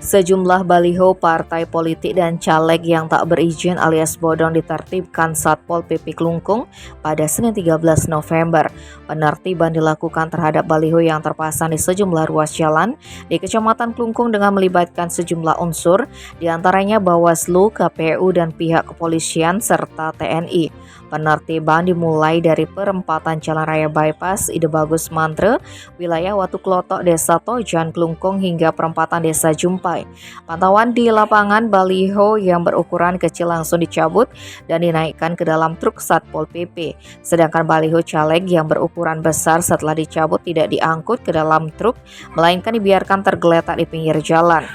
Sejumlah baliho partai politik dan caleg yang tak berizin alias bodong ditertibkan Satpol PP Klungkung pada Senin 13 November. Penertiban dilakukan terhadap baliho yang terpasang di sejumlah ruas jalan di Kecamatan Klungkung dengan melibatkan sejumlah unsur, diantaranya Bawaslu, KPU, dan pihak kepolisian serta TNI. Penertiban dimulai dari perempatan Jalan Raya Bypass Ide Bagus Mantre, wilayah Watu Klotok, Desa Tojan, Klungkung hingga perempatan Desa Jumpai. Pantauan di lapangan, baliho yang berukuran kecil langsung dicabut dan dinaikkan ke dalam truk Satpol PP. Sedangkan baliho caleg yang berukuran besar setelah dicabut tidak diangkut ke dalam truk, melainkan dibiarkan tergeletak di pinggir jalan.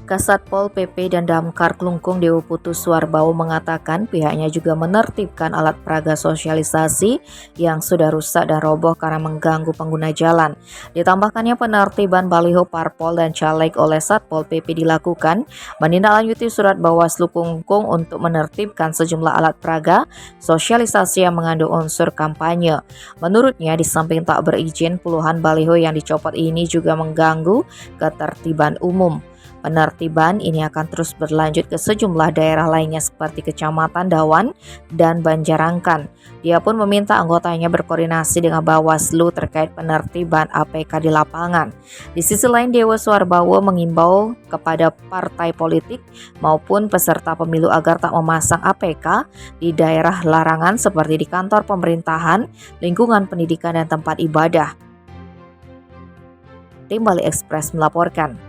Kasatpol PP dan Damkar Klungkung Dewo Putu Suarbawu mengatakan pihaknya juga menertibkan alat peraga sosialisasi yang sudah rusak dan roboh karena mengganggu pengguna jalan. Ditambahkannya penertiban baliho parpol dan caleg oleh Satpol PP dilakukan menindaklanjuti surat Bawaslu Klungkung untuk menertibkan sejumlah alat peraga sosialisasi yang mengandung unsur kampanye. Menurutnya, di samping tak berizin, puluhan baliho yang dicopot ini juga mengganggu ketertiban umum. Penertiban ini akan terus berlanjut ke sejumlah daerah lainnya seperti Kecamatan Dawan dan Banjarangkan. Dia pun meminta anggotanya berkoordinasi dengan Bawaslu terkait penertiban APK di lapangan. Di sisi lain, Dewo Suarbawu mengimbau kepada partai politik maupun peserta pemilu agar tak memasang APK di daerah larangan seperti di kantor pemerintahan, lingkungan pendidikan, dan tempat ibadah. Tim Bali Express melaporkan.